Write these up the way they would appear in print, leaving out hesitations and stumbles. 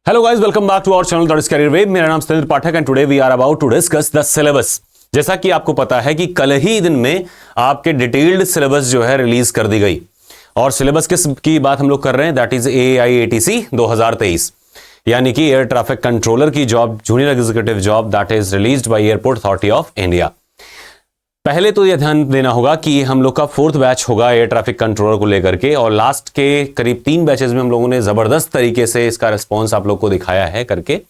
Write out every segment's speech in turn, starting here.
Hello guys, welcome back to our channel that is career web. मेरा नाम Satendra Pathak and today we are about to discuss the syllabus. जैसा कि आपको पता है कि कल ही दिन में आपके डिटेल्ड सिलेबस जो है रिलीज कर दी गई, और सिलेबस किस की बात हम लोग कर रहे हैं, दैट इज AIATC 2023, यानी कि एयर ट्रैफिक कंट्रोलर की job, junior executive job, that is released by airport authority of India. पहले तो यह ध्यान देना होगा कि हम लोग का 4th बैच होगा एयर ट्रैफिक कंट्रोलर को लेकर के, और लास्ट के करीब 3 बैचेस में हम लोगों ने जबरदस्त तरीके से इसका रिस्पॉन्स आप लोग को दिखाया है करके,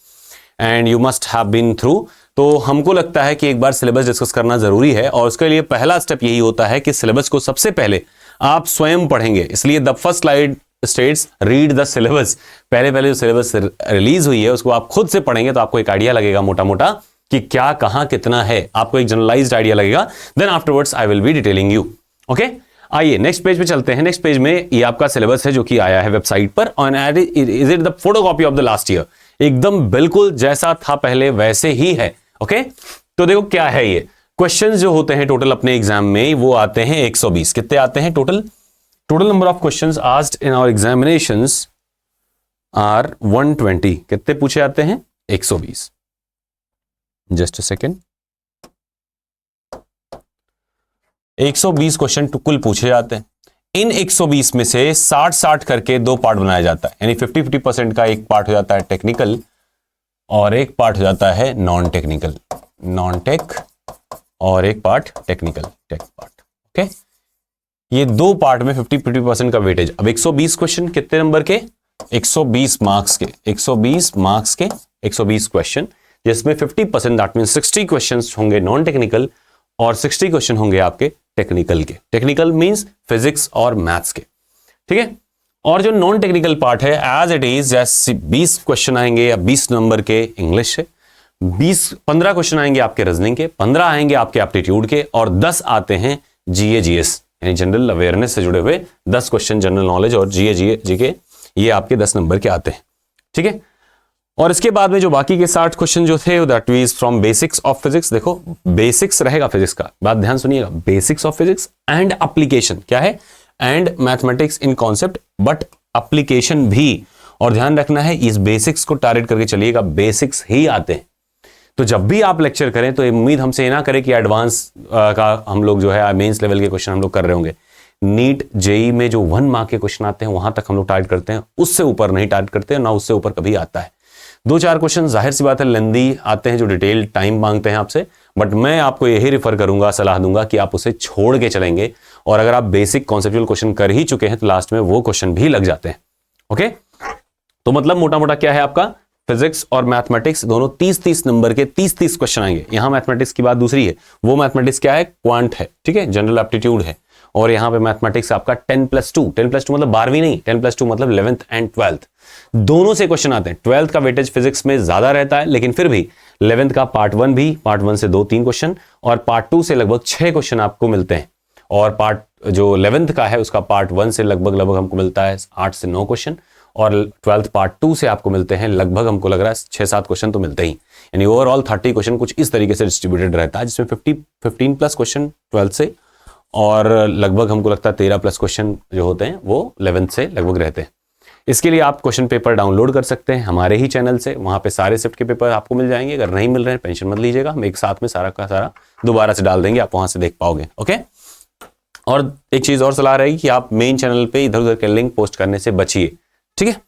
and you must have been through. तो हमको लगता है कि एक बार सिलेबस डिस्कस करना जरूरी है, और उसके लिए पहला स्टेप यही होता है कि सिलेबस को सबसे पहले आप स्वयं पढ़ेंगे। इसलिए the first slide states read the syllabus. पहले जो सिलेबस रिलीज हुई है उसको आप खुद से पढ़ेंगे तो आपको एक आइडिया लगेगा मोटा मोटा कि क्या कहां कितना है, आपको एक जनरलाइज्ड आइडिया लगेगा। Then afterwards I will be detailing you. Okay, आइए नेक्स्ट पेज पे चलते हैं। नेक्स्ट पेज में ये आपका सिलेबस है जो कि आया है वेबसाइट पर, और is it the photocopy of the last year. एकदम बिल्कुल जैसा था पहले वैसे ही है। ओके, तो देखो क्या है ये क्वेश्चंस जो होते हैं टोटल अपने एग्जाम में, वो आते हैं 120। कितने आते हैं total number of questions asked in our examinations are 120। कितने पूछे आते हैं? 120। Just a second. 120 क्वेश्चन कुल पूछे जाते हैं। इन 120 में से 60-60 करके 2 पार्ट बनाया जाता है, यानी 50-50% का एक पार्ट हो जाता है टेक्निकल और एक पार्ट हो जाता है नॉन टेक्निकल, नॉन टेक, और एक part technical, tech part. Okay, ये 2 पार्ट में 50-50% का वेटेज। अब 120 क्वेश्चन कितने नंबर के? 120 मार्क्स के, 120 मार्क्स के 120 क्वेश्चन, जिसमें 50% दैट मीन 60 क्वेश्चंस होंगे नॉन टेक्निकल और 60 क्वेश्चन होंगे आपके टेक्निकल के। टेक्निकल मींस फिजिक्स और मैथ्स के, ठीक है। और जो नॉन टेक्निकल पार्ट है एज इट इज, जैसे 20 क्वेश्चन आएंगे या 20 नंबर के इंग्लिश से, 15 क्वेश्चन आएंगे आपके रीजनिंग के, 15 आएंगे आपके एप्टीट्यूड के, और 10 आते हैं GA/GS यानी जनरल अवेयरनेस से जुड़े हुए 10 क्वेश्चन जनरल नॉलेज और GA/GK, ये आपके 10 नंबर के आते हैं, ठीक है। और इसके बाद में जो बाकी के 60 क्वेश्चन जो थे, that is from basics of physics. देखो बेसिक्स रहेगा फिजिक्स का, बात ध्यान सुनिएगा, basics of physics and application, क्या है, and mathematics in concept, but application भी। और ध्यान रखना है इस बेसिक्स को टारगेट करके चलिएगा, बेसिक्स ही आते हैं। तो जब भी आप लेक्चर करें तो उम्मीद हमसे ना करें कि एडवांस का हम लोग जो है मेंस लेवल के क्वेश्चन हम लोग कर रहे होंगे। नीट जेई में जो 1 मार्क के क्वेश्चन आते हैं वहां तक हम लोग टारगेट करते हैं, उससे ऊपर नहीं टारगेट करते हैं, ना उससे ऊपर कभी आता है। 2-4 क्वेश्चन जाहिर सी बात है लेंदी आते हैं जो डिटेल टाइम मांगते हैं आपसे, बट मैं आपको यही रिफर करूंगा, सलाह दूंगा कि आप उसे छोड़ के चलेंगे, और अगर आप बेसिक कॉन्सेप्चुअल क्वेश्चन कर ही चुके हैं तो लास्ट में वो क्वेश्चन भी लग जाते हैं। ओके, तो मतलब मोटा मोटा क्या है आपका, फिजिक्स और मैथमेटिक्स दोनों 30-30 नंबर के 30-30 क्वेश्चन आएंगे। यहां मैथमेटिक्स की बात दूसरी है, वो मैथमेटिक्स क्या है, क्वांट है, ठीक है, जनरल एप्टीट्यूड है। और यहां पे मैथमेटिक्स आपका 10+2 मतलब 12वीं नहीं, 10+2 मतलब 11th एंड 12th दोनों से क्वेश्चन आते हैं। 12th का वेटेज फिजिक्स में ज्यादा रहता है, लेकिन फिर भी 11th का पार्ट 1 भी, पार्ट 1 से 2-3 क्वेश्चन, और पार्ट 2 से लगभग 6 क्वेश्चन आपको मिलते हैं, और पार्ट जो 11th का है उसका पार्ट 1 से लगभग हमको मिलता है 8 से 9 क्वेश्चन, और 12th पार्ट 2 से आपको मिलते हैं लगभग, हमको लग रहा है 6-7 क्वेश्चन तो मिलते ही, यानी ओवरऑल 30 क्वेश्चन कुछ इस तरीके से डिस्ट्रीब्यूटेड रहता है, जिसमें 15+ क्वेश्चन 12th से, और लगभग हमको लगता है 13+ क्वेश्चन जो होते हैं वो 11th से लगभग रहते हैं। इसके लिए आप क्वेश्चन पेपर डाउनलोड कर सकते हैं हमारे ही चैनल से, वहां पे सारे शिफ्ट के पेपर आपको मिल जाएंगे। अगर नहीं मिल रहे हैं टेंशन मत लीजिएगा, हम एक साथ में सारा का सारा दोबारा से डाल देंगे, आप वहां से देख पाओगे। ओके, और एक चीज और सलाह रहेगी कि आप मेन चैनल पे इधर उधर के लिंक पोस्ट करने से बचिए, ठीक है।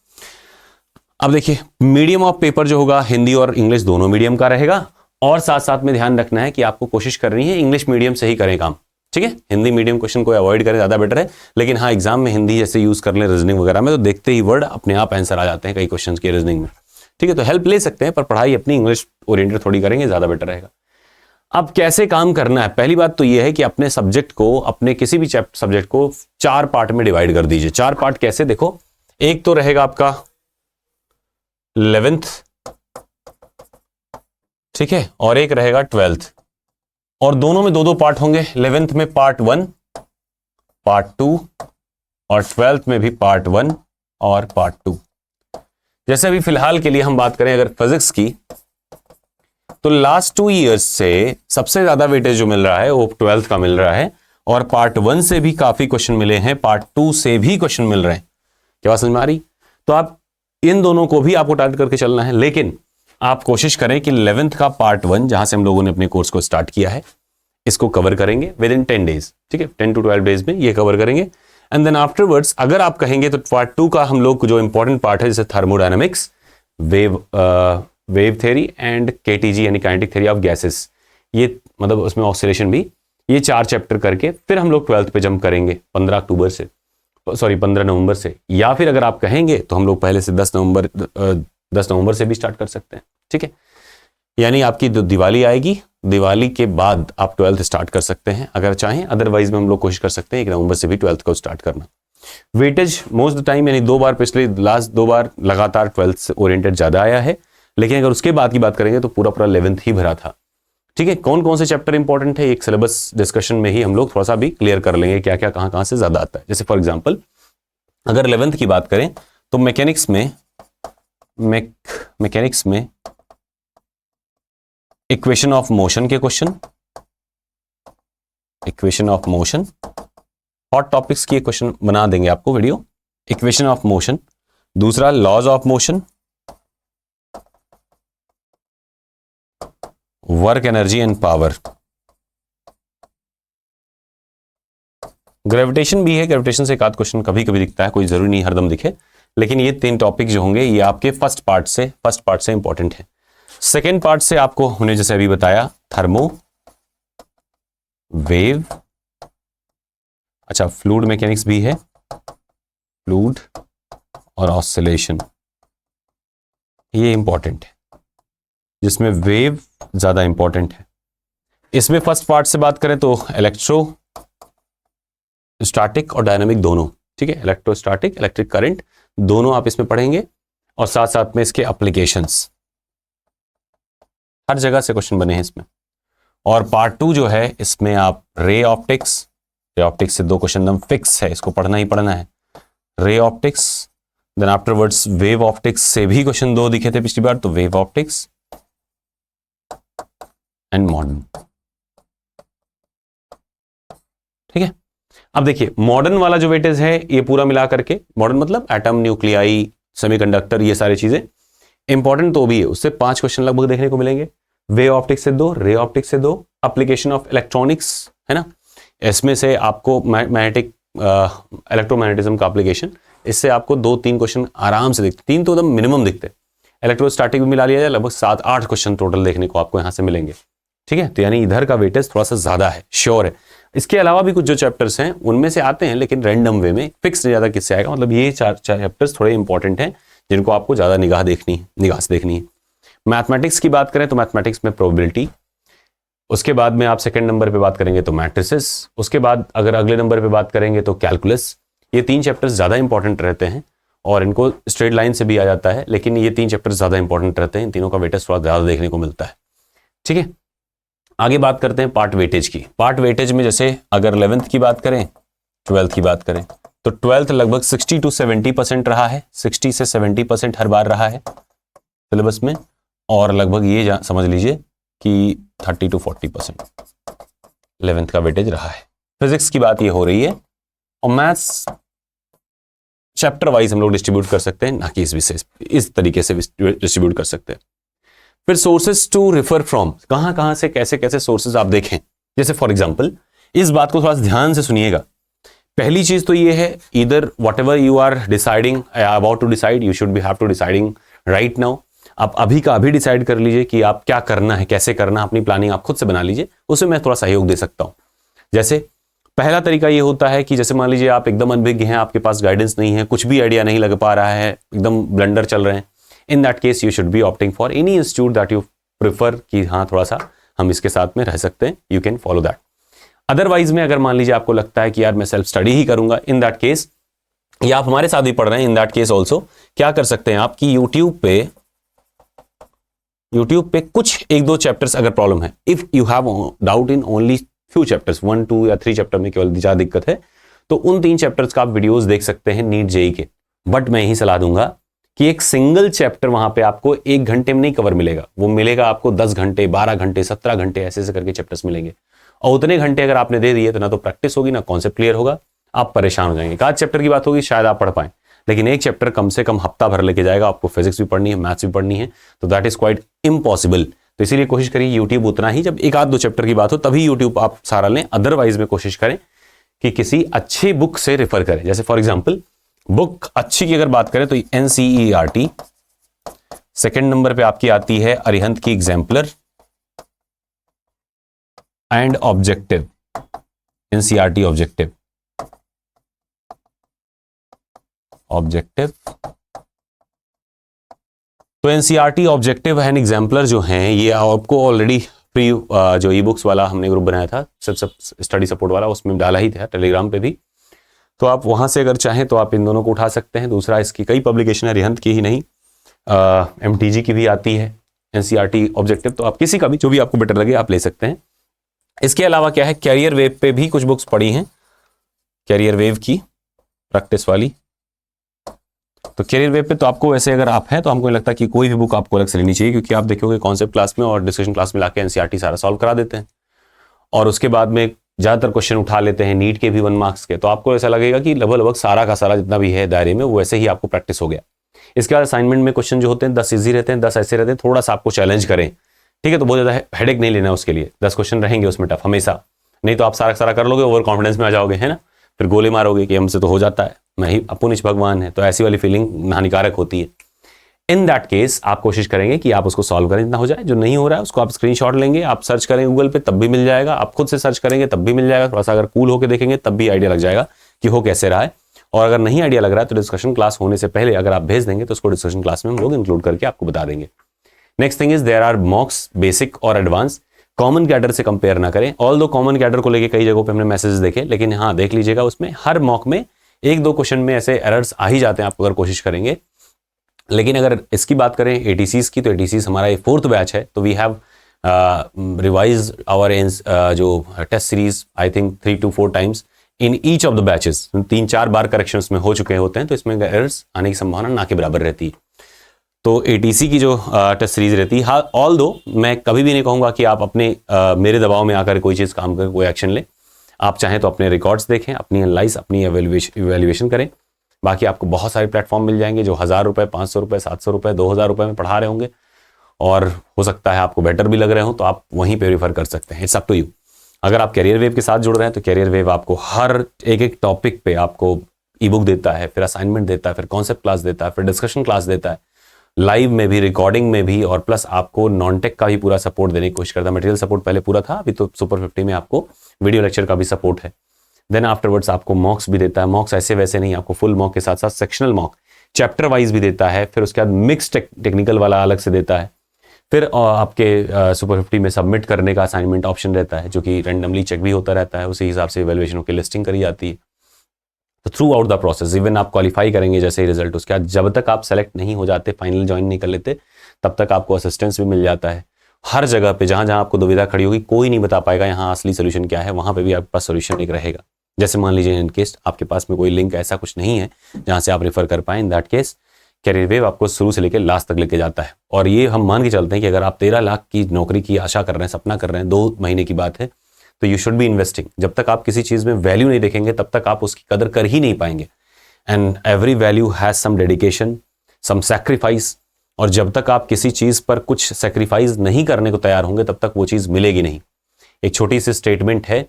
अब देखिए मीडियम ऑफ पेपर जो होगा हिंदी और इंग्लिश दोनों मीडियम का रहेगा, और साथ साथ में ध्यान रखना है कि आपको कोशिश करनी है इंग्लिश मीडियम से ही करें काम, ठीक है। हिंदी मीडियम क्वेश्चन को अवॉइड करें, ज्यादा बेटर है। लेकिन हाँ, एग्जाम में हिंदी जैसे यूज कर लें रीजनिंग वगैरह में, तो देखते ही वर्ड अपने आप आंसर आ जाते हैं कई क्वेश्चंस के रीजनिंग में, ठीक है। तो हेल्प ले सकते हैं, पर पढ़ाई अपनी इंग्लिश ओरिएंटेड थोड़ी करेंगे, ज्यादा बेटर रहेगा। अब कैसे काम करना है, पहली बात तो यह है कि अपने सब्जेक्ट को, अपने किसी भी सब्जेक्ट को 4 पार्ट में डिवाइड कर दीजिए। 4 पार्ट कैसे, देखो, एक तो रहेगा आपका 11th, ठीक है, और एक रहेगा 12th, और दोनों में 2-2 पार्ट होंगे। 11th में पार्ट 1, पार्ट 2, और 12th में भी पार्ट 1 और पार्ट 2। जैसे अभी फिलहाल के लिए हम बात करें अगर फिजिक्स की, तो लास्ट 2 ईयर्स से सबसे ज्यादा वेटेज जो मिल रहा है वो 12th का मिल रहा है, और पार्ट 1 से भी काफी क्वेश्चन मिले हैं, पार्ट 2 से भी क्वेश्चन मिल रहे हैं। क्या बात समझ में आ रही? तो आप इन दोनों को भी आपको टारगेट करके चलना है, लेकिन आप कोशिश करें कि 11th का पार्ट 1 जहां से हम लोगों ने अपने कोर्स को स्टार्ट किया है इसको कवर करेंगे विद इन 10 डेज, ठीक है, 10 to 12 डेज में ये कवर करेंगे। एंड देन आफ्टरवर्ड्स अगर आप कहेंगे तो पार्ट 2 का हम लोग जो इंपॉर्टेंट पार्ट है जैसे thermodynamics, wave theory and KTG यानी काइनेटिक थ्योरी ऑफ गैसेस, ये मतलब उसमें ऑक्सीलेशन भी, ये 4 चैप्टर करके फिर हम लोग 12th पे जंप करेंगे 15 नवंबर से। या फिर अगर आप कहेंगे तो हम लोग पहले से 10 नवंबर से भी स्टार्ट कर सकते हैं, ठीक है। यानी आपकी जो दिवाली आएगी, दिवाली के बाद आप 12th स्टार्ट कर सकते हैं अगर चाहें, अदरवाइज में हम लोग कोशिश कर सकते हैं 1 नवंबर से भी 12th को स्टार्ट करना। वेटेज मोस्ट द टाइम यानी 2 बार, पिछले लास्ट 2 बार लगातार 12th से ओरिएंटेड ज्यादा आया है, लेकिन अगर उसके बाद की बात करेंगे तो पूरा 11th ही भरा था, ठीक है। कौन कौन से चैप्टर इंपॉर्टेंट है एक सिलेबस डिस्कशन में ही हम लोग थोड़ा सा भी क्लियर कर लेंगे क्या क्या कहां से ज्यादा आता है। जैसे फॉर एग्जांपल अगर 11th की बात करें तो मैकेनिक्स में इक्वेशन ऑफ मोशन के question, equation of motion, hot topics की क्वेश्चन बना देंगे आपको वीडियो, इक्वेशन ऑफ मोशन, दूसरा laws of motion, work energy and power, gravitation भी है, ग्रेविटेशन से एक आध क्वेश्चन कभी कभी दिखता है, कोई जरूरी नहीं हरदम दिखे, लेकिन ये 3 टॉपिक जो होंगे ये आपके फर्स्ट पार्ट से इंपॉर्टेंट है। सेकेंड पार्ट से आपको हमने जैसे अभी बताया थर्मो, वेव, अच्छा फ्लूइड मैकेनिक्स भी है, फ्लूइड और ऑसिलेशन, ये इंपॉर्टेंट है जिसमें वेव ज्यादा इंपॉर्टेंट है। इसमें फर्स्ट पार्ट से बात करें तो इलेक्ट्रोस्टैटिक और डायनामिक दोनों, ठीक है, इलेक्ट्रोस्टैटिक, इलेक्ट्रिक करंट दोनों आप इसमें पढ़ेंगे, और साथ साथ में इसके एप्लीकेशंस, हर जगह से क्वेश्चन बने हैं इसमें। और पार्ट 2 जो है इसमें आप रे ऑप्टिक्स से 2 क्वेश्चन एकदम फिक्स है, इसको पढ़ना ही पढ़ना है, ray optics, then afterwards wave optics से भी क्वेश्चन 2 दिखे थे पिछली बार, तो वेव ऑप्टिक्स एंड मॉडर्न, ठीक है। अब देखिए मॉडर्न वाला जो वेटेज है ये पूरा मिला करके, मॉडर्न मतलब एटम, न्यूक्लियाई, सेमीकंडक्टर, ये सारी चीजें इंपॉर्टेंट तो भी है, उससे 5 क्वेश्चन लगभग देखने को मिलेंगे। वेव ऑप्टिक्स से 2, रे ऑप्टिक्स से 2, एप्लीकेशन ऑफ इलेक्ट्रॉनिक्स है ना, इसमें से आपको मैग्नेटिक इलेक्ट्रोमैग्नेटिज्म का एप्लीकेशन, इससे आपको 2-3 क्वेश्चन आराम से दिखते, 3 तो एकदम मिनिमम दिखते। इलेक्ट्रोस्टैटिक भी मिला लिया जाए लगभग 7-8 क्वेश्चन टोटल देखने को आपको यहां से मिलेंगे, ठीक है। तो यानी इधर का वेटेज थोड़ा सा ज्यादा है, श्योर है। इसके अलावा भी कुछ जो चैप्टर्स हैं उनमें से आते हैं, लेकिन रैंडम वे में, फिक्स नहीं ज्यादा किससे आएगा, मतलब ये 4 चैप्टर्स थोड़े इंपॉर्टेंट हैं जिनको आपको ज्यादा निगाह से देखनी है। मैथमेटिक्स की बात करें तो मैथमेटिक्स में प्रोबेबिलिटी, उसके बाद में आप सेकंड नंबर पे बात करेंगे तो मैट्रिसेस, उसके बाद अगर अगले नंबर पे बात करेंगे तो कैलकुलस। ये 3 चैप्टर्स ज्यादा इंपॉर्टेंट रहते हैं और इनको स्ट्रेट लाइन से भी आ जाता है, लेकिन ये 3 चैप्टर्स ज्यादा इंपॉर्टेंट रहते हैं, इन तीनों का वेटेज थोड़ा ज्यादा देखने को मिलता है, ठीक है। आगे बात करते हैं पार्ट वेटेज की। पार्ट वेटेज में जैसे अगर 11th की बात करें, 12th की बात करें तो 12th लगभग 60 to 70% रहा है, 60 से 70% हर बार रहा है सिलेबस में, और लगभग ये समझ लीजिए कि 30 to 40% 11th का वेटेज रहा है। फिजिक्स की बात ये हो रही है, और मैथ्स चैप्टर वाइज हम लोग डिस्ट्रीब्यूट कर सकते हैं, ना कि इस तरीके से डिस्ट्रीब्यूट कर सकते हैं। फिर सोर्सेज टू रिफर फ्रॉम, कहां से कैसे सोर्सेज आप देखें। जैसे फॉर एग्जांपल इस बात को थोड़ा सा ध्यान से सुनिएगा। पहली चीज तो ये है, either whatever you are deciding about to decide, you should be have to deciding right now. आप अभी का अभी डिसाइड कर लीजिए कि आप क्या करना है, कैसे करना, अपनी प्लानिंग आप खुद से बना लीजिए, उसमें मैं थोड़ा सहयोग दे सकता हूं। जैसे पहला तरीका ये होता है कि जैसे मान लीजिए आप एकदम अनभिज्ञ हैं, आपके पास गाइडेंस नहीं है, कुछ भी आइडिया नहीं लग पा रहा है, एकदम ब्लंडर चल रहे हैं, in that case you should B opting for any institute that you prefer कि हाँ थोड़ा सा हम इसके साथ में रह सकते हैं, you can follow that. Otherwise में अगर मान लीजिए आपको लगता है कि यार मैं सेल्फ स्टडी ही करूंगा, इन दैट केस, या आप हमारे साथ भी पढ़ रहे हैं, इन दैट केस ऑल्सो क्या कर सकते हैं आप कि यूट्यूब पे कुछ 1-2 चैप्टर्स अगर प्रॉब्लम है, if you have doubt in only few chapters, 1, 2 या 3 चैप्टर में केवल ज्यादा दिक्कत है, तो उन 3 चैप्टर्स का आप वीडियोस देख सकते हैं नीट जेई के। बट मैं यही सलाह दूंगा कि एक सिंगल चैप्टर वहां पे आपको 1 घंटे में नहीं कवर मिलेगा, वो मिलेगा आपको 10 घंटे, 12 घंटे, 17 घंटे, ऐसे करके चैप्टर्स मिलेंगे। और उतने घंटे अगर आपने दे दिए तो ना तो प्रैक्टिस होगी, ना कॉन्सेप्ट क्लियर होगा, आप परेशान हो जाएंगे। 1 चैप्टर की बात होगी शायद आप पढ़ पाए, लेकिन एक चैप्टर कम से कम हफ्ता भर लेके जाएगा, आपको फिजिक्स भी पढ़नी है, मैथ्स भी पढ़नी है, तो दैट इज क्वाइट इम्पॉसिबल। तो इसीलिए कोशिश करिए यूट्यूब उतना ही, जब एक आध दो चैप्टर की बात हो तभी यूट्यूब आप सारा लें, अदरवाइज में कोशिश करें कि किसी अच्छी बुक से रेफर करें। जैसे फॉर एग्जाम्पल बुक अच्छी की अगर बात करें तो NCERT, सेकेंड नंबर पे आपकी आती है अरिहंत की exemplar and objective, NCERT objective, तो NCERT ऑब्जेक्टिव एंड एग्जाम्पलर जो हैं ये आपको ऑलरेडी फ्री जो ई बुक्स वाला हमने ग्रुप बनाया था सब स्टडी सपोर्ट वाला, उसमें डाला ही था टेलीग्राम पे भी, तो आप वहां से अगर चाहें तो आप इन दोनों को उठा सकते हैं। दूसरा इसकी कई पब्लिकेशन है, अरिहंत की ही नहीं MTG की भी आती है NCERT ऑब्जेक्टिव, तो आप किसी का भी जो भी आपको बेटर लगे आप ले सकते हैं। इसके अलावा क्या है, कैरियर वेव पे भी कुछ बुक्स पढ़ी हैं, कैरियर वेव की प्रैक्टिस वाली, तो कैरियर वेब पे तो आपको वैसे अगर आप हैं तो हमको लगता है कि कोई भी बुक आपको अलग से लेनी चाहिए, क्योंकि आप देखोगे कॉन्सेप्ट क्लास में और डिस्कशन क्लास में लाके NCERT सारा सॉल्व करा देते हैं, और उसके बाद में ज़्यादातर क्वेश्चन उठा लेते हैं नीट के भी 1 मार्क्स के, तो आपको ऐसा लगेगा कि लगभग सारा का सारा जितना भी है दायरे में वो वैसे ही आपको प्रैक्टिस हो गया। इसके बाद असाइनमेंट में क्वेश्चन जो होते हैं 10 ईजी रहते हैं, 10 ऐसे रहते हैं थोड़ा सा आपको चैलेंज करें, ठीक है, तो बहुत ज़्यादा हेडेक नहीं लेना उसके लिए, 10 क्वेश्चन रहेंगे उसमें टफ हमेशा, नहीं तो आप सारा सारा कर लोगे, ओवर कॉन्फिडेंस में आ जाओगे, है ना, फिर गोले मारोगे कि हमसे तो हो जाता है, मैं ही अपुनिश भगवान है, तो ऐसी वाली फीलिंग हानिकारक होती है। इन दैट केस आप कोशिश करेंगे कि आप उसको सॉल्व करें जितना हो जाए, जो नहीं हो रहा है उसको आप स्क्रीनशॉट लेंगे, आप सर्च करेंगे गूगल पे तब भी मिल जाएगा, आप खुद से सर्च करेंगे तब भी मिल जाएगा, थोड़ा सा अगर कूल होकर देखेंगे तब भी आइडिया लग जाएगा कि हो कैसे रहा है, और अगर नहीं आइडिया लग रहा है तो डिस्कशन क्लास होने से पहले अगर आप भेज देंगे तो उसको डिस्कशन क्लास में हम लोग इंक्लूड करके आपको बता देंगे। Next thing is there are mocks basic और एडवांस, कॉमन कैडर से कंपेयर ना करें, ऑल दो कॉमन कैडर को लेके कई जगहों पे हमने मैसेजेस देखे, लेकिन हाँ देख लीजिएगा उसमें हर मॉक में 1-2 क्वेश्चन में ऐसे एरर्स आ ही जाते हैं, आप अगर कोशिश करेंगे। लेकिन अगर इसकी बात करें ATCs की, तो ATCs हमारा ये 4th बैच है, तो वी हैव रिवाइज आवर जो test series I think 3 to 4 times in each of the batches, 3-4 बार करेक्शन में हो चुके होते हैं, तो इसमें एरर्स आने की संभावना ना के बराबर रहती है। तो ATC की जो टेस्ट सीरीज रहती है, हाँ ऑल दो मैं कभी भी नहीं कहूँगा कि आप अपने मेरे दबाव में आकर कोई चीज़ काम करें, कोई एक्शन लें, आप चाहें तो अपने रिकॉर्ड्स देखें, अपनी एनालाइज, अपनी इवेल्युएशन करें। बाकी आपको बहुत सारे प्लेटफॉर्म मिल जाएंगे जो 1000 रुपये, 500 रुपये, 700 रुपये, 2000 रुपये में पढ़ा रहे होंगे, और हो सकता है आपको बेटर भी लग रहे हो, तो आप वहीं पे रिफर कर सकते हैं, इट्स अप टू यू। अगर आप कैरियर वेव के साथ जुड़ रहे हैं तो कैरियर वेव आपको हर एक टॉपिक पे आपको ई बुक देता है, फिर असाइनमेंट देता है, फिर कॉन्सेप्ट क्लास देता है, फिर डिस्कशन क्लास देता है, लाइव में भी, रिकॉर्डिंग में भी, और प्लस आपको नॉन टेक का भी पूरा सपोर्ट देने की कोशिश करता है। मटेरियल सपोर्ट पहले पूरा था, अभी तो सुपर 50 में आपको वीडियो लेक्चर का भी सपोर्ट है। देन आफ्टरवर्ड्स आपको मॉक्स भी देता है, मॉक्स ऐसे वैसे नहीं, आपको फुल मॉक के साथ साथ सेक्शनल मॉक चैप्टर वाइज भी देता है, फिर उसके बाद मिक्स टेक्निकल वाला अलग से देता है, फिर आपके सुपर 50 में सबमिट करने का असाइनमेंट ऑप्शन रहता है जो कि रैंडमली चेक भी होता रहता है, उसी हिसाब से इवैल्यूएशन की लिस्टिंग करी जाती है। तो through out the process even आप क्वालिफाई करेंगे जैसे ही रिजल्ट, उसके बाद जब तक आप सेलेक्ट नहीं हो जाते, फाइनल ज्वाइन नहीं कर लेते, तब तक आपको असिस्टेंस भी मिल जाता है। हर जगह पे जहाँ जहाँ आपको दुविधा खड़ी होगी, कोई नहीं बता पाएगा यहाँ असली सोल्यूशन क्या है, वहाँ पे भी आपके पास सोल्यूशन एक रहेगा। जैसे मान लीजिए इन केस आपके पास में कोई लिंक ऐसा कुछ नहीं है जहाँ से आप रेफर कर पाएं, in that case carrier wave आपको शुरू से लेकर लास्ट तक लेके जाता है। और ये हम मान के चलते हैं कि अगर आप 13 लाख की नौकरी की आशा कर रहे हैं, सपना कर रहे हैं, 2 महीने की बात है, तो यू शुड बी इन्वेस्टिंग। जब तक आप किसी चीज़ में वैल्यू नहीं देखेंगे तब तक आप उसकी कदर कर ही नहीं पाएंगे। And every value has some dedication, some sacrifice, और जब तक आप किसी चीज़ पर कुछ सैक्रिफाइस नहीं करने को तैयार होंगे तब तक वो चीज़ मिलेगी नहीं। एक छोटी सी स्टेटमेंट है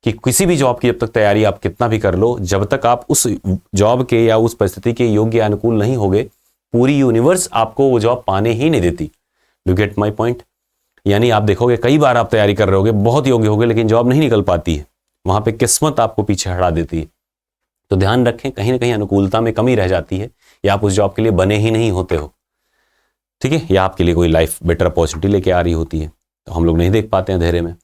कि किसी भी जॉब की जब तक तैयारी आप कितना भी कर लो, जब तक आप उस जॉब के या उस परिस्थिति के योग्य अनुकूल नहीं होगे, पूरी यूनिवर्स आपको वो जॉब पाने ही नहीं देती। You get my point? यानी आप देखोगे कई बार आप तैयारी कर रहे होगे, बहुत योग्य होगे, लेकिन जॉब नहीं निकल पाती है, वहां पे किस्मत आपको पीछे हटा देती है। तो ध्यान रखें, कहीं ना कहीं अनुकूलता में कमी रह जाती है, या आप उस जॉब के लिए बने ही नहीं होते हो, ठीक है, या आपके लिए कोई लाइफ बेटर अपॉर्चुनिटी लेके आ रही होती है, तो हम लोग नहीं देख पाते हैं अंधेरे में।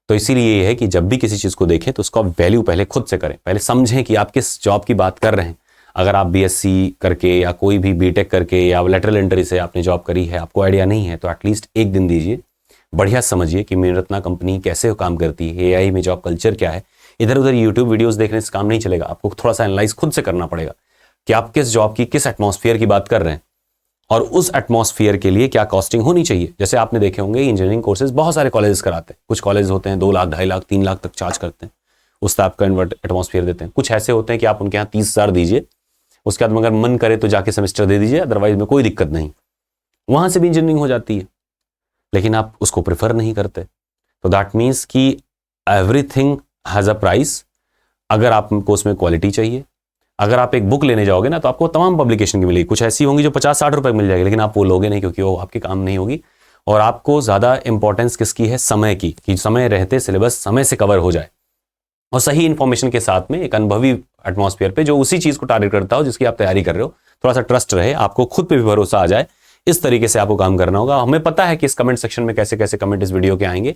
तो इसीलिए ये है कि जब भी किसी चीज़ को देखें तो उसका वैल्यू पहले खुद से करें, पहले समझें कि आप किस जॉब की बात कर रहे हैं। अगर आप BSc करके या कोई भी BTech करके या लेटरल एंट्री से आपने जॉब करी है, आपको आइडिया नहीं है, तो एटलीस्ट एक दिन दीजिए, बढ़िया समझिए कि मेरत्ना कंपनी कैसे काम करती है, AI में जॉब कल्चर क्या है। इधर उधर यूट्यूब वीडियोस देखने से काम नहीं चलेगा, आपको थोड़ा सा एनालाइज खुद से करना पड़ेगा कि आप किस जॉब की, किस एटमॉस्फेयर की बात कर रहे हैं, और उस एटमॉस्फेयर के लिए क्या कॉस्टिंग होनी चाहिए। जैसे आपने देखे होंगे इंजीनियरिंग कोर्सेज बहुत सारे कॉलेजेस कराते हैं, कुछ कॉलेज होते हैं 2 लाख, 2.5 लाख, 3 लाख तक चार्ज करते हैं, उस टाइप का एटमॉस्फेयर देते हैं। कुछ ऐसे होते हैं कि आप उनके यहाँ 30,000 दीजिए, उसके बाद अगर मन करे तो जाके सेमेस्टर दे दीजिए, अदरवाइज में कोई दिक्कत नहीं, वहां से भी इंजीनियरिंग हो जाती है, लेकिन आप उसको प्रेफर नहीं करते। तो दैट मीन्स कि एवरीथिंग हैज अ प्राइस। अगर आपको उसमें क्वालिटी चाहिए, अगर आप एक बुक लेने जाओगे ना तो आपको तमाम पब्लिकेशन की मिलेगी, कुछ ऐसी होंगी जो 50-60 रुपए मिल जाएगी, लेकिन आप वो लोगे नहीं क्योंकि वो आपके काम नहीं होगी। और आपको ज्यादा इंपॉर्टेंस किसकी है? समय की, कि समय रहते सिलेबस समय से कवर हो जाए, और सही इंफॉर्मेशन के साथ में एक अनुभवी एटमॉस्फेयर पे जो उसी चीज को टारगेट करता हो जिसकी आप तैयारी कर रहे हो, थोड़ा सा ट्रस्ट रहे, आपको खुद पे भी भरोसा आ जाए, इस तरीके से आपको काम करना होगा। हमें पता है कि इस कमेंट सेक्शन में कैसे कैसे कमेंट इस वीडियो के आएंगे,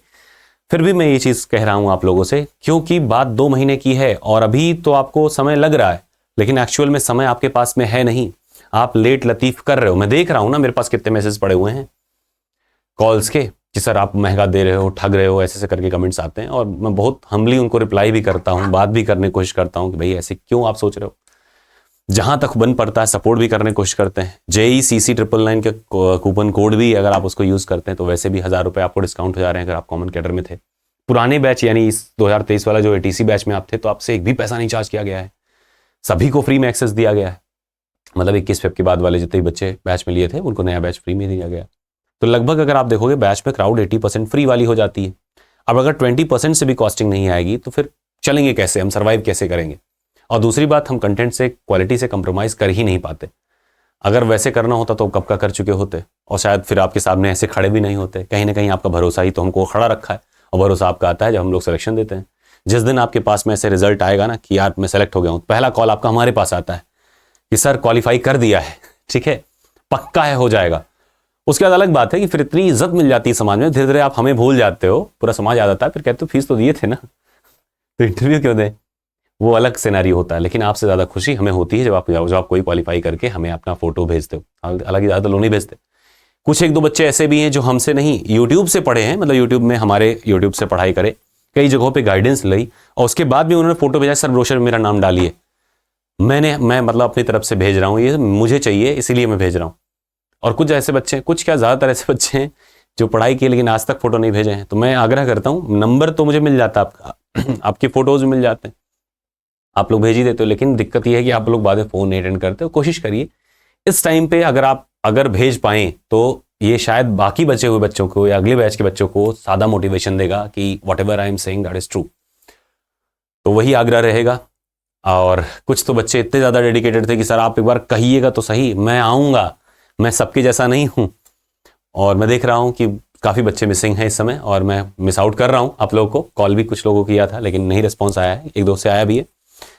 फिर भी मैं ये चीज कह रहा हूं आप लोगों से, क्योंकि बात 2 महीने की है और अभी तो आपको समय लग रहा है, लेकिन एक्चुअल में समय आपके पास में है नहीं। आप लेट लतीफ कर रहे हो। मैं देख रहा हूं ना मेरे पास कितने मैसेज पड़े हुए हैं कॉल्स के कि सर आप महंगा दे रहे हो, ठग रहे हो, ऐसे ऐसे करके कमेंट्स आते हैं, और मैं बहुत हम्बली उनको रिप्लाई भी करता हूं, बात भी करने की कोशिश करता हूं कि भाई ऐसे क्यों आप सोच रहे हो। जहां तक बन पड़ता है सपोर्ट भी करने की कोशिश करते हैं। JECC 999 के कूपन कोड भी अगर आप उसको यूज करते हैं तो वैसे भी 1000 रुपए आपको डिस्काउंट हो जा रहे हैं अगर आप कॉमन कैडर में थे। पुराने बैच यानी इस 2023 वाला जो ATC बैच में आप थे तो आपसे एक भी पैसा नहीं चार्ज किया गया है, सभी को फ्री में एक्सेस दिया गया है। मतलब 21 फेब के बाद वाले जितने बच्चे बैच में लिए थे उनको नया बैच फ्री में दिया गया। तो लगभग अगर आप देखोगे बैच में क्राउड 80% फ्री वाली हो जाती है। अब अगर 20% से भी कॉस्टिंग नहीं आएगी तो फिर चलेंगे कैसे, हम सर्वाइव कैसे करेंगे। और दूसरी बात, हम कंटेंट से क्वालिटी से कंप्रोमाइज कर ही नहीं पाते। अगर वैसे करना होता तो कब का कर चुके होते, और शायद फिर आपके सामने ऐसे खड़े भी नहीं होते। कहीं ना कहीं आपका भरोसा ही तो हमको खड़ा रखा है, और भरोसा आपका आता है जब हम लोग सिलेक्शन देते हैं। जिस दिन आपके पास में ऐसे रिजल्ट आएगा ना कि यार मैं सेलेक्ट हो गया हूँ, पहला कॉल आपका हमारे पास आता है कि सर क्वालिफाई कर दिया है, ठीक है, पक्का है, हो जाएगा। उसके बाद अलग बात है कि फिर इतनी इज्जत मिल जाती है समाज में, धीरे धीरे आप हमें भूल जाते हो, पूरा समाज आ जाता है, फिर कहते हो फीस तो दिए थे ना तो इंटरव्यू क्यों दें। वो अलग सिनेरियो होता है। लेकिन आपसे ज्यादा खुशी हमें होती है जब आप कोई क्वालिफाई करके हमें अपना फोटो भेजते हो। हालांकि ज्यादा लोग नहीं भेजते, कुछ एक दो बच्चे ऐसे भी हैं जो हमसे नहीं यूट्यूब से पढ़े हैं, मतलब यूट्यूब में हमारे यूट्यूब से पढ़ाई करे, कई जगहों पे गाइडेंस ली, और उसके बाद भी उन्होंने फोटो भेजा, सर ब्रोशर में मेरा नाम डालिए। मैं मतलब अपनी तरफ से भेज रहा हूँ, ये मुझे चाहिए इसीलिए मैं भेज रहा हूँ। और कुछ ऐसे बच्चे हैं, कुछ क्या ज्यादातर ऐसे बच्चे हैं जो पढ़ाई किए लेकिन आज तक फोटो नहीं भेजे हैं। तो मैं आग्रह करता हूँ, नंबर तो मुझे मिल जाता आपका आपके फोटोज मिल जाते हैं, आप लोग भेज ही देते हो, लेकिन दिक्कत यह है कि आप लोग बाद में फोन नहीं अटेंड करते हो। कोशिश करिए इस टाइम पे अगर भेज पाएं तो ये शायद बाकी बचे हुए बच्चों को या अगले बैच के बच्चों को सादा मोटिवेशन देगा कि whatever I am saying that is true. तो वही आग्रह रहेगा। और कुछ तो बच्चे इतने ज्यादा डेडिकेटेड थे कि सर आप एक बार कहिएगा तो सही, मैं आऊंगा, मैं सबके जैसा नहीं हूं। और मैं देख रहा हूं कि काफी बच्चे मिसिंग हैं इस समय, और मैं मिस आउट कर रहा हूं आप लोगों को। कॉल भी कुछ लोगों को किया था लेकिन नहीं रिस्पॉन्स आया है, एक दो से आया भी है।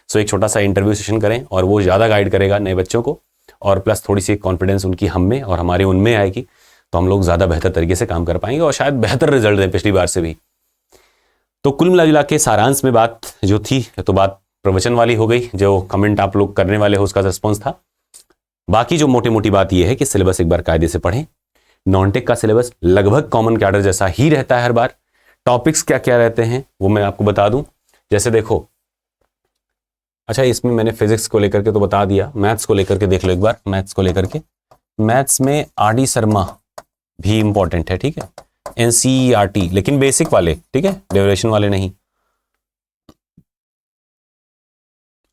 सो एक छोटा सा इंटरव्यू सेशन करें और वो ज्यादा गाइड करेगा नए बच्चों को, और प्लस थोड़ी सी कॉन्फिडेंस उनकी हम में और हमारे उनमें आएगी, तो हम लोग ज्यादा बेहतर तरीके से काम कर पाएंगे और शायद बेहतर रिजल्ट दें पिछली बार से भी। तो कुल मिला के सारांश में बात जो थी तो बात प्रवचन वाली हो गई, जो कमेंट आप लोग करने वाले हो उसका रिस्पॉन्स था। बाकी जो मोटी मोटी बात यह है कि सिलेबस एक बार कायदे से पढ़ें। नॉन-टेक का सिलेबस लगभग कॉमन कैडर जैसा ही रहता है हर बार। टॉपिक्स क्या क्या रहते हैं वो मैं आपको बता दूं। जैसे देखो, अच्छा इसमें मैंने फिजिक्स को लेकर के तो बता दिया, मैथ्स को लेकर के देख लो एक बार। मैथ्स को लेकर के, मैथ्स में RD शर्मा भी इंपॉर्टेंट है, ठीक है, NCERT, लेकिन बेसिक वाले, ठीक है, डेरिवेशन वाले नहीं।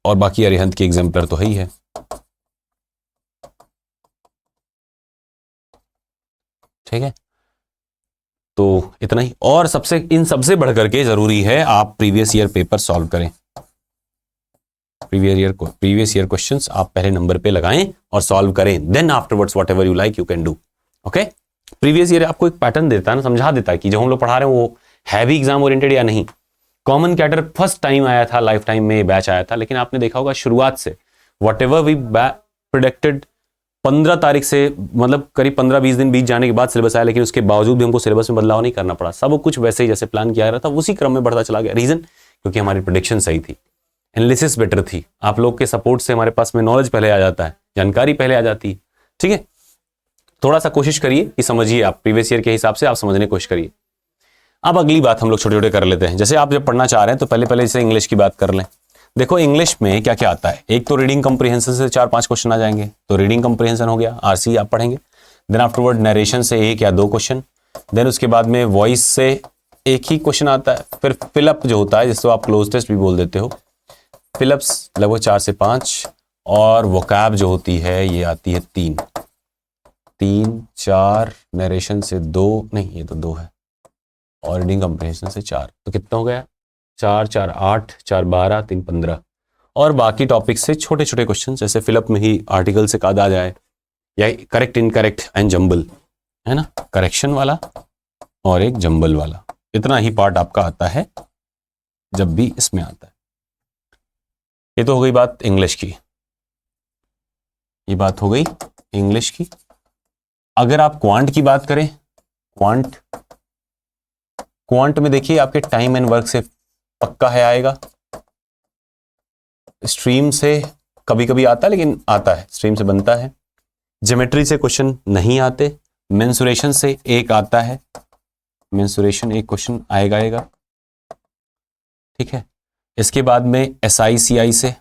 और बाकी अरिहंत की एग्जाम्पलर तो ही है, ठीक है। तो इतना ही। और सबसे बढ़कर के जरूरी है आप प्रीवियस ईयर पेपर सॉल्व करें। प्रीवियस ईयर क्वेश्चंस आप पहले नंबर पे लगाएं और सॉल्व करें, then afterwards whatever you like you can do. Okay, previous year आपको एक पैटर्न देता है ना, समझा देता है कि जो हम लोग पढ़ा रहे हैं वो है भी एग्जाम ओरिएंटेड या नहीं। कॉमन कैडर फर्स्ट टाइम आया था, लाइफ टाइम में बैच आया था, लेकिन आपने देखा होगा शुरुआत से व्हाटएवर वी प्रेडिक्टेड 15 तारीख से, मतलब करीब 15-20 दिन बीत जाने के बाद सिलेबस आया, लेकिन उसके बावजूद भी हमको सिलेबस में बदलाव नहीं करना पड़ा। सब कुछ वैसे ही जैसे प्लान किया रहा था उसी क्रम में बढ़ता चला गया। रीजन, क्योंकि हमारी प्रेडिक्शन सही थी, एनालिसिस बेटर थी, आप लोग के सपोर्ट से हमारे पास में नॉलेज पहले आ जाता है, जानकारी पहले आ जाती है, ठीक है। थोड़ा सा कोशिश करिए कि समझिए, आप प्रीवियस ईयर के हिसाब से आप समझने की कोशिश करिए। अब अगली बात हम लोग छोटे छोटे कर लेते हैं। जैसे आप जब पढ़ना चाह रहे हैं तो पहले जैसे इंग्लिश की बात कर लें। देखो इंग्लिश में क्या क्या आता है। एक तो रीडिंग कंप्रीहेंशन से 4-5 क्वेश्चन आ जाएंगे, तो रीडिंग कंप्रीहेंशन हो गया, RC आप पढ़ेंगे। देन आफ्टरवर्ड नरेशन से 1 या 2 क्वेश्चन। देन उसके बाद में वॉइस से 1 ही क्वेश्चन आता है। फिर फिलअप जो होता है जिसको आप क्लोज टेस्ट भी बोल देते हो, फिलअप्स लगभग 4 से 5। और वोकैब जो होती है ये आती है 3, 4, नरेशन से 2, नहीं ये तो 2 है, और रीडिंग कंप्रीहेंशन से 4, तो कितना हो गया 4 4 8, 4 12, 3 15। और बाकी टॉपिक से छोटे छोटे क्वेश्चन, जैसे फिलअप में ही आर्टिकल से कद आ जाए, या करेक्ट इनकरेक्ट एंड जंबल, है ना, करेक्शन वाला और एक जंबल वाला, इतना ही पार्ट आपका आता है जब भी इसमें आता है। ये तो हो गई बात इंग्लिश की, ये बात हो गई इंग्लिश की। अगर आप क्वांट की बात करें, क्वांट में देखिए आपके टाइम एंड वर्क से पक्का है आएगा, स्ट्रीम से कभी कभी आता है, लेकिन आता है, स्ट्रीम से बनता है। ज्योमेट्री से क्वेश्चन नहीं आते, मेंसुरेशन से एक आता है, मेंसुरेशन एक क्वेश्चन आएगा, ठीक है। इसके बाद में SI CI से,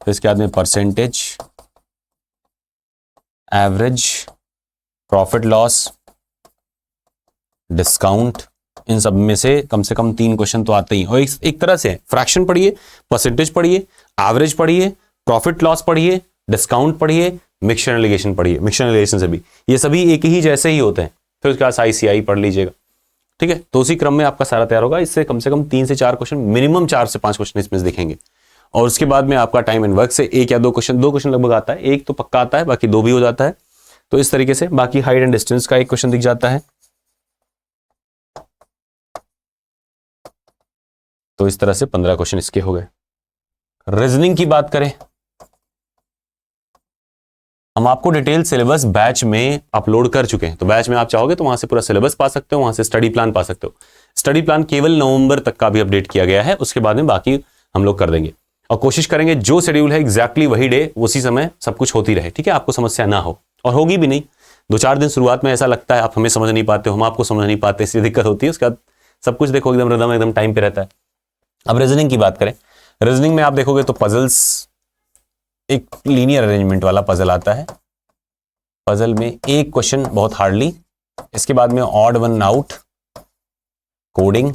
फिर इसके बाद में percentage, average, profit loss, discount, इन सब में से कम 3 क्वेश्चन तो आते ही। और एक तरह से फ्रैक्शन पढ़िए, परसेंटेज पढ़िए, एवरेज पढ़िए, प्रॉफिट लॉस पढ़िए, डिस्काउंट पढ़िए, मिक्सचर एंड एलिगेशन पढ़िए। मिक्सचर एंड एलिगेशन से भी ये सभी एक ही जैसे ही होते हैं। फिर उसके बाद ICI पढ़ लीजिएगा, ठीक है। तो उसी क्रम में आपका सारा तैयार होगा। इससे कम 3 से 4 क्वेश्चन, मिनिमम 4 से 5 क्वेश्चन इसमें दिखेंगे। और उसके बाद में आपका टाइम एंड वर्क से 1 या 2 क्वेश्चन लगभग आता है, 1 तो पक्का आता है, बाकी 2 भी हो जाता है। तो इस तरीके से बाकी हाइट एंड डिस्टेंस का 1 क्वेश्चन दिख जाता है। तो इस तरह से 15 क्वेश्चन इसके हो गए। रीजनिंग की बात करें, हम आपको डिटेल सिलेबस बैच में अपलोड कर चुके हैं। तो बैच में आप चाहोगे तो वहां से पूरा सिलेबस पा सकते हो, वहां से स्टडी प्लान पा सकते हो। स्टडी प्लान केवल नवंबर तक का भी अपडेट किया गया है, उसके बाद में बाकी हम लोग कर देंगे। और कोशिश करेंगे जो शेड्यूल है एग्जैक्टली वही डे उसी समय सब कुछ होती रहे, ठीक है, आपको समस्या ना हो। और होगी भी नहीं, 2-4 दिन शुरुआत में ऐसा लगता है आप हमें समझ नहीं पाते हो, हम आपको समझ नहीं पाते, इसलिए दिक्कत होती है। उसके बाद सब कुछ देखो एकदम टाइम पे रहता है। अब रीजनिंग की बात करें, रीजनिंग में आप देखोगे तो पजल्स, एक लीनियर अरेंजमेंट वाला पजल आता है। पजल में 1 क्वेश्चन बहुत हार्डली, इसके बाद में odd one out, coding,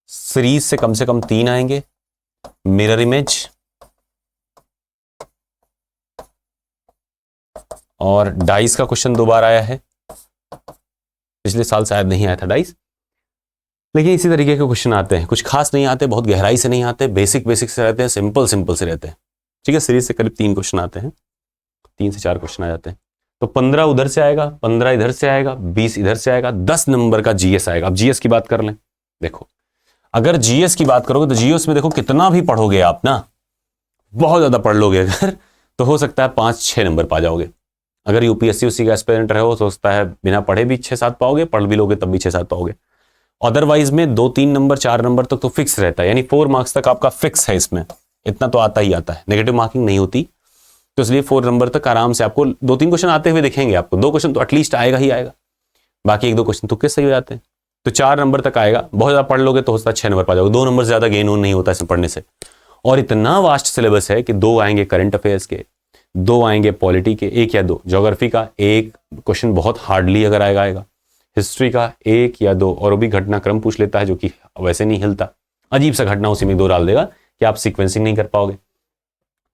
series से कम 3 आएंगे, मिरर इमेज, और डाइस का क्वेश्चन 2 बार आया है। पिछले साल शायद नहीं आया था डाइस, लेकिन इसी तरीके के क्वेश्चन आते हैं। कुछ खास नहीं आते, बहुत गहराई से नहीं आते, बेसिक से रहते हैं, सिंपल से रहते हैं, ठीक है। सीरीज से करीब 3 क्वेश्चन आते हैं, 3 से 4 क्वेश्चन आ जाते हैं। तो 15 उधर से आएगा, 15 इधर से आएगा, 20 इधर से आएगा, 10 नंबर का जीएस आएगा। अब जीएस की बात कर लें, देखो अगर जीएस की बात करोगे तो जीएस में देखो कितना भी पढ़ोगे आप ना, बहुत ज्यादा पढ़ लोगे अगर, तो हो सकता है 5-6 नंबर पा जाओगे। अगर यूपीएससी उसी का एस्पिरेंट रहे हो तो सकता है बिना पढ़े भी 6-7 पाओगे, पढ़ भी लोगे तब भी 6-7 पाओगे। अदरवाइज में 2-3 नंबर 4 नंबर तक तो फिक्स रहता है, यानी 4 मार्क्स तक आपका फिक्स है, इसमें इतना तो आता ही आता है, नेगेटिव मार्किंग नहीं होती। तो इसलिए 4 नंबर तक आराम से आपको 2-3 क्वेश्चन आते हुए दिखेंगे। आपको 2 क्वेश्चन तो एटलीस्ट आएगा ही आएगा, बाकी 1-2 क्वेश्चन तुक्के सही हो जाते हैं। तो 4 नंबर तक आएगा, बहुत ज्यादा पढ़ लोगे तो हो सकता है 6 नंबर पा जाओगे। 2 नंबर से ज्यादा गेन ऑन नहीं होता इसमें पढ़ने से। और इतना वास्ट सिलेबस है कि 2 आएंगे करंट अफेयर्स के, 2 आएंगे पॉलिटी के, 1 या 2, ज्योग्राफी का 1 क्वेश्चन बहुत हार्डली अगर आएगा, हिस्ट्री का 1 या 2, और वो भी घटनाक्रम पूछ लेता है जो कि वैसे नहीं हिलता, अजीब सा घटना उसी में 2 डाल देगा कि आप सीक्वेंसिंग नहीं कर पाओगे।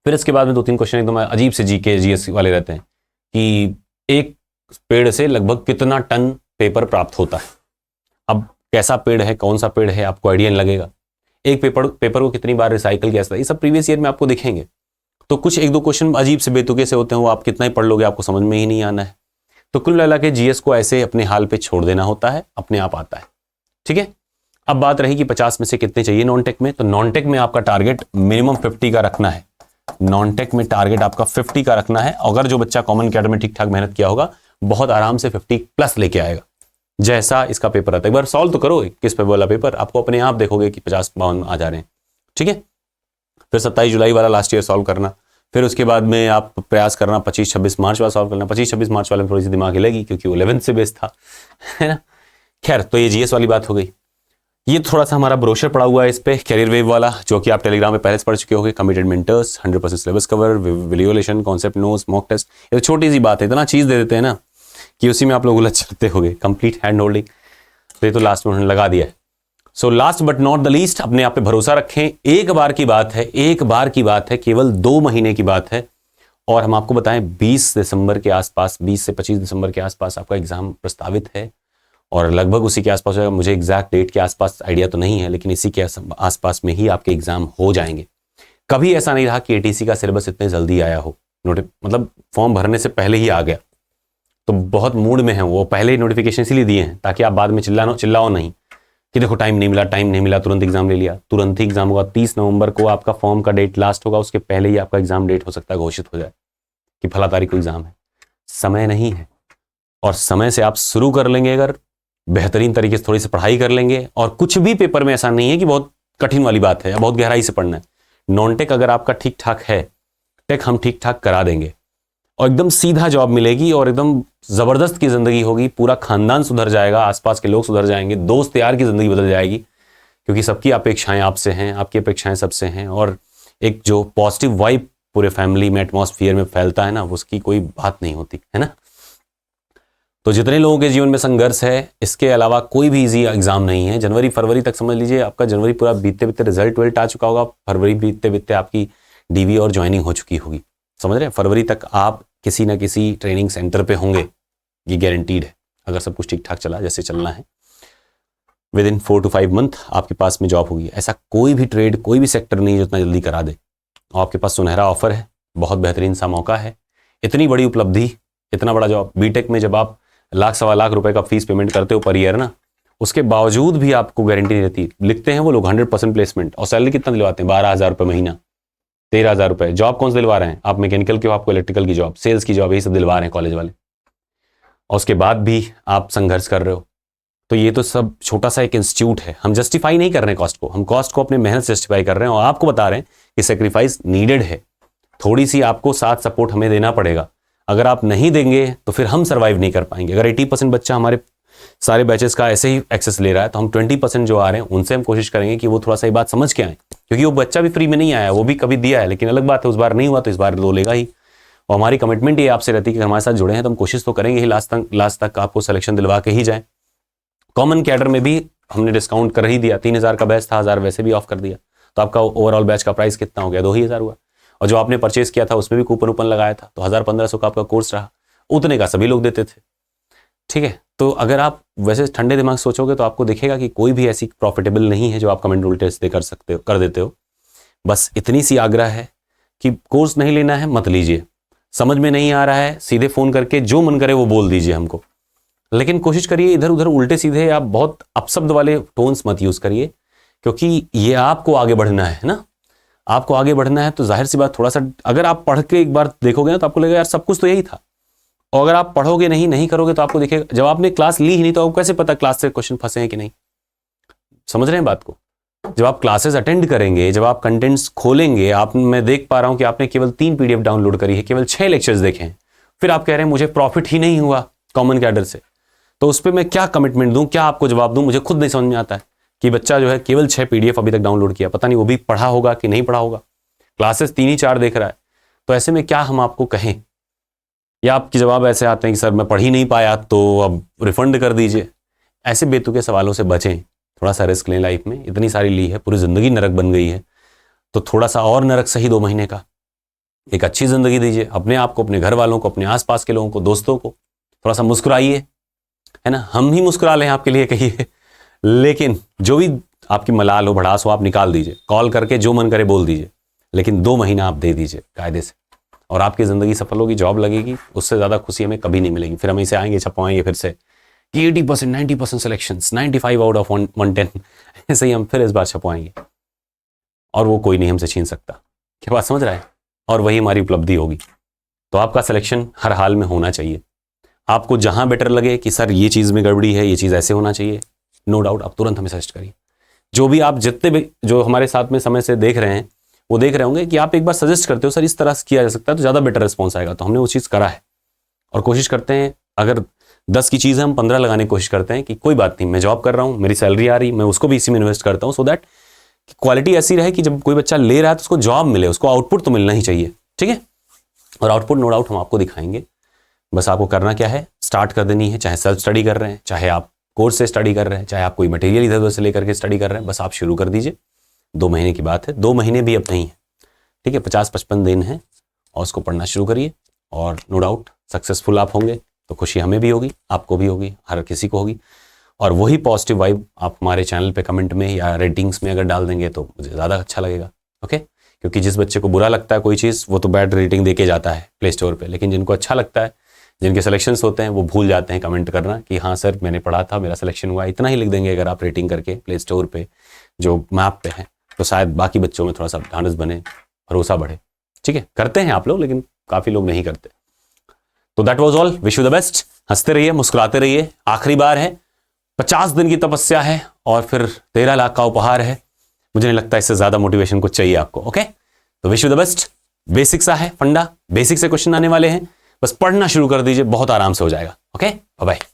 फिर इसके बाद में 2-3 क्वेश्चन एकदम अजीब से जीके जीएस वाले रहते हैं कि एक पेड़ से लगभग कितना टन पेपर प्राप्त होता है। अब कैसा पेड़ है, कौन सा पेड़ है, आपको आइडिया नहीं लगेगा। एक पेपर को कितनी बार रिसाइकल किया जाता है, ये सब प्रीवियस ईयर में आपको दिखेंगे। तो कुछ 1-2 क्वेश्चन अजीब से बेतुके से होते हैं, वो आप कितना ही पढ़ लोगे आपको समझ में ही नहीं आना है। तो कुल मिला के जीएस को ऐसे अपने हाल पे छोड़ देना होता है, अपने आप आता है, ठीक है। अब बात रही कि 50 में से कितने चाहिए नॉन टेक में, तो नॉन टेक में आपका टारगेट मिनिमम 50 का रखना है। नॉन टेक में टारगेट आपका 50 का रखना है। अगर जो बच्चा कॉमन कैडर में ठीक ठाक मेहनत किया होगा, बहुत आराम से 50+ लेके आएगा। जैसा इसका पेपर आता है, एक बार सॉल्व तो करो 21 पेपर वाला पेपर, आपको अपने आप देखोगे कि 50-52 आ जा रहे हैं, ठीक है। फिर 27 जुलाई वाला लास्ट ईयर सॉल्व करना, फिर उसके बाद में आप प्रयास करना 25-26 मार्च वाला सॉल्व करना। 25-26 मार्च वाले में थोड़ी सी दिमाग हिलेगी क्योंकि वो 11th से बेस था, है ना। खैर, तो ये जीएस वाली बात हो गई। ये थोड़ा सा हमारा ब्रोशर पड़ा हुआ है इस पे, कैरियर वेव वाला, जो कि आप टेलीग्राम में पहले से पढ़ चुके होंगे। Committed mentors, 100% syllabus cover, visualisation, concept notes, mock test. ये तो छोटी सी बात है, इतना चीज दे देते हैं ना कि उसी में आप लोग उलझ जाते होगे। कंप्लीट हैंड होल्डिंग, तो ये तो लास्ट में उन्होंने लगा दिया है। So last but not the least, अपने आप पे भरोसा रखें। एक बार की बात है, एक बार की बात है, केवल 2 महीने की बात है। और हम आपको बताएं 20 दिसंबर के आसपास, 20 से 25 दिसंबर के आसपास आपका एग्जाम प्रस्तावित है और लगभग उसी के आसपास होगा। मुझे एग्जैक्ट डेट के आसपास आइडिया तो नहीं है, लेकिन इसी के आसपास में ही आपके एग्जाम हो जाएंगे। कभी ऐसा नहीं रहा कि एटीसी का सिलेबस इतने जल्दी आया हो, मतलब फॉर्म भरने से पहले ही आ गया। तो बहुत मूड में है वो, पहले नोटिफिकेशन इसीलिए दिए हैं ताकि आप बाद में चिल्लाओ नहीं कि देखो टाइम नहीं मिला, तुरंत एग्जाम ले लिया। तुरंत ही एग्जाम होगा। 30 नवंबर को आपका फॉर्म का डेट लास्ट होगा, उसके पहले ही आपका एग्जाम डेट हो सकता है घोषित हो जाए कि फला तारीख को एग्जाम है। समय नहीं है, और समय से आप शुरू कर लेंगे, अगर बेहतरीन तरीके से थोड़ी सी पढ़ाई कर लेंगे। और कुछ भी पेपर में ऐसा नहीं है कि बहुत कठिन वाली बात है या बहुत गहराई से पढ़ना है। नॉन टेक अगर आपका ठीक ठाक है, टेक हम ठीक ठाक करा देंगे और एकदम सीधा जॉब मिलेगी और एकदम जबरदस्त की जिंदगी होगी। पूरा खानदान सुधर जाएगा, आसपास के लोग सुधर जाएंगे, दोस्त यार की जिंदगी बदल जाएगी, क्योंकि सबकी अपेक्षाएं आपसे हैं, आपकी अपेक्षाएं सबसे हैं। और एक जो पॉजिटिव वाइब पूरे फैमिली में, एटमॉस्फेयर में फैलता है ना, उसकी कोई बात नहीं होती है ना। तो जितने लोगों के जीवन में संघर्ष है, इसके अलावा कोई भी इजी एग्जाम नहीं है। जनवरी फरवरी तक समझ लीजिए आपका जनवरी पूरा बीतते बीतते रिजल्ट आ चुका होगा, फरवरी बीतते बीतते आपकी डीवी और ज्वाइनिंग हो चुकी होगी। समझ रहे हैं, फरवरी तक आप किसी ना किसी ट्रेनिंग सेंटर पे होंगे, ये गारंटीड है। अगर सब कुछ ठीक ठाक चला जैसे चलना है, विद इन 4 to 5 मंथ आपके पास में जॉब होगी। ऐसा कोई भी ट्रेड, कोई भी सेक्टर नहीं जो इतना जल्दी करा दे। आपके पास सुनहरा ऑफर है, बहुत बेहतरीन सा मौका है, इतनी बड़ी उपलब्धि, इतना बड़ा जॉब। बीटेक में जब आप लाख सवा लाख रुपए का फीस पेमेंट करते हो पर ईयर ना, उसके बावजूद भी आपको गारंटी नहीं रहती। लिखते हैं वो लोग 100% प्लेसमेंट, और सैलरी कितना दिलवाते हैं? 12,000 रुपये महीना, 13,000 रुपये। जॉब कौन से दिलवा रहे हैं? आप मैकेनिकल के हो, आपको इलेक्ट्रिकल की जॉब, सेल्स की जॉब, यही सब दिलवा रहे हैं कॉलेज वाले, और उसके बाद भी आप संघर्ष कर रहे हो। तो ये तो सब छोटा सा एक इंस्टीट्यूट है। हम जस्टिफाई नहीं कर रहे हैं कॉस्ट को, हम कॉस्ट को अपने मेहनत से जस्टिफाई कर रहे हैं और आपको बता रहे हैं कि सेक्रीफाइस नीडेड है। थोड़ी सी आपको साथ सपोर्ट हमें देना पड़ेगा। अगर आप नहीं देंगे तो फिर हम सर्वाइव नहीं कर पाएंगे। अगर 80% बच्चा हमारे सारे बैचेस का ऐसे ही एक्सेस ले रहा है, तो हम 20% जो आ रहे हैं उनसे हम कोशिश करेंगे कि वो थोड़ा सा ये बात समझ के आए, क्योंकि वो बच्चा भी फ्री में नहीं आया, वो भी कभी दिया है, लेकिन अलग बात है उस बार नहीं हुआ तो इस बार तो लेगा ही। और हमारी कमिटमेंट ये आपसे रहती है कि हमारे साथ जुड़े हैं तो हम कोशिश तो करेंगे ही लास्ट तक आपको सिलेक्शन दिलवा के ही जाए। कॉमन कैडर में भी हमने डिस्काउंट कर ही दिया, 3,000 का बैच था, 1,000 वैसे भी ऑफ कर दिया, तो आपका ओवरऑल बैच का प्राइस कितना हो गया? 2,000 हुआ। और जो आपने परचेज किया था उसमें भी कूपन लगाया था, तो 1,000-1,500 का आपका कोर्स रहा, उतने का सभी लोग देते थे। ठीक है, तो अगर आप वैसे ठंडे दिमाग सोचोगे तो आपको दिखेगा कि कोई भी ऐसी प्रॉफिटेबल नहीं है जो आप कमेंट उल्टे से कर देते हो। बस इतनी सी आग्रह है कि कोर्स नहीं लेना है मत लीजिए, समझ में नहीं आ रहा है सीधे फोन करके जो मन करे वो बोल दीजिए हमको, लेकिन कोशिश करिए इधर उधर उल्टे सीधे आप बहुत अपशब्द वाले टोन्स मत यूज करिए, क्योंकि ये आपको आगे बढ़ना है ना, आपको आगे बढ़ना है। तो जाहिर सी बात, थोड़ा सा अगर आप पढ़ के एक बार देखोगे ना तो आपको लगेगा यार सब कुछ तो यही था। और अगर आप पढ़ोगे नहीं करोगे तो आपको दिखेगा, जब आपने क्लास ली ही नहीं तो आपको कैसे पता क्लास से क्वेश्चन फंसे हैं कि नहीं? समझ रहे हैं बात को? जब आप क्लासेस अटेंड करेंगे, जब आप कंटेंट्स खोलेंगे, मैं देख पा रहा हूं कि आपने केवल 3 PDF डाउनलोड करी है, केवल 6 लेक्चर्स देखे हैं, फिर आप कह रहे हैं मुझे प्रॉफिट ही नहीं हुआ कॉमन कैडर से, तो उस पर मैं क्या कमिटमेंट दूं, क्या आपको जवाब दूं? मुझे खुद नहीं समझ में आता है कि बच्चा जो है केवल 6 PDF अभी तक डाउनलोड किया, पता नहीं वो भी पढ़ा होगा कि नहीं पढ़ा होगा, क्लासेस 3 ही 4 देख रहा है। तो ऐसे में क्या हम आपको कहें? या आपके जवाब ऐसे आते हैं कि सर मैं पढ़ ही नहीं पाया तो अब रिफंड कर दीजिए। ऐसे बेतुके सवालों से बचें, थोड़ा सा रिस्क लें लाइफ में, इतनी सारी ली है, पूरी जिंदगी नरक बन गई है, तो थोड़ा सा और नरक सही 2 महीने का, एक अच्छी जिंदगी दीजिए अपने आप को, अपने घर वालों को, अपने आसपास के लोगों को, दोस्तों को। थोड़ा सा मुस्कुराइए, है ना, हम ही मुस्कुरा लें आपके लिए कहिए, लेकिन जो भी आपकी मलाल हो, भड़ास हो, आप निकाल दीजिए, कॉल करके जो मन करे बोल दीजिए, लेकिन 2 महीना आप दे दीजिए कायदे से, और आपकी जिंदगी सफल होगी, जॉब लगेगी। उससे ज्यादा खुशी हमें कभी नहीं मिलेगी। फिर हम इसे आएंगे छपवाएंगे फिर से कि 80% 90% सिलेक्शंस, 95 आउट ऑफ 110, ऐसे ही हम फिर इस बार छपवाएंगे, और वो कोई नहीं हमसे छीन सकता। क्या बात समझ रहा है? और वही हमारी उपलब्धि होगी। तो आपका सिलेक्शन हर हाल में होना चाहिए। आपको जहां बेटर लगे कि सर ये चीज में गड़बड़ी है, ये चीज ऐसे होना चाहिए, नो डाउट आप तुरंत हमें सजेस्ट करिए। जो भी आप जितने भी जो हमारे साथ में समय से देख रहे हैं वो देख रहे होंगे कि आप एक बार सजेस्ट करते हो सर इस तरह से किया जा सकता है तो ज़्यादा बेटर रिस्पॉन्स आएगा। तो हमने वो चीज़ करा है और कोशिश करते हैं, अगर 10 की चीज़ है हम 15 लगाने की कोशिश करते हैं कि कोई बात नहीं, मैं जॉब कर रहा हूँ, मेरी सैलरी आ रही, मैं उसको भी इसी में इन्वेस्ट करता हूँ, सो दैट क्वालिटी ऐसी रहे कि जब कोई बच्चा ले रहा है तो उसको जॉब मिले, उसको आउटपुट तो मिलना ही चाहिए। ठीक है, और आउटपुट नो डाउट हम आपको दिखाएंगे। बस आपको करना क्या है, स्टार्ट कर देनी है, चाहे सेल्फ स्टडी कर रहे हैं, चाहे आप कोर्स से स्टडी कर रहे हैं, चाहे आप कोई मटेरियल इधर उधर से लेकर के स्टडी कर रहे हैं, बस आप शुरू कर दीजिए। 2 महीने की बात है, 2 महीने भी अब नहीं है, ठीक है, 50-55 दिन है, और उसको पढ़ना शुरू करिए। और नो डाउट सक्सेसफुल आप होंगे तो खुशी हमें भी होगी, आपको भी होगी, हर किसी को होगी। और वही पॉजिटिव वाइब आप हमारे चैनल पे कमेंट में या रेटिंग्स में अगर डाल देंगे तो मुझे ज़्यादा अच्छा लगेगा। ओके, क्योंकि जिस बच्चे को बुरा लगता है कोई चीज़, वो तो बैड रेटिंग दे के जाता है प्ले स्टोर पे, लेकिन जिनको अच्छा लगता है, जिनके सिलेक्शंस होते हैं, वो भूल जाते हैं कमेंट करना कि हाँ सर मैंने पढ़ा था, मेरा सिलेक्शन हुआ। इतना ही लिख देंगे अगर आप रेटिंग करके प्ले स्टोर पे जो मैप पे है, तो शायद बाकी बच्चों में थोड़ा सा ढांढस बने, भरोसा बढ़े। ठीक है, करते हैं आप लोग, लेकिन काफ़ी लोग नहीं करते। तो that was all, wish you the best. हंसते रहिए, मुस्कुराते रहिए, आखिरी बार है, 50 दिन की तपस्या है और फिर 13 लाख का उपहार है। मुझे नहीं लगता इससे ज्यादा मोटिवेशन कुछ चाहिए आपको। ओके, तो wish you the best. Basic सा है फंडा, बेसिक से क्वेश्चन आने वाले हैं, बस पढ़ना शुरू कर दीजिए, बहुत आराम से हो जाएगा। Okay, bye bye.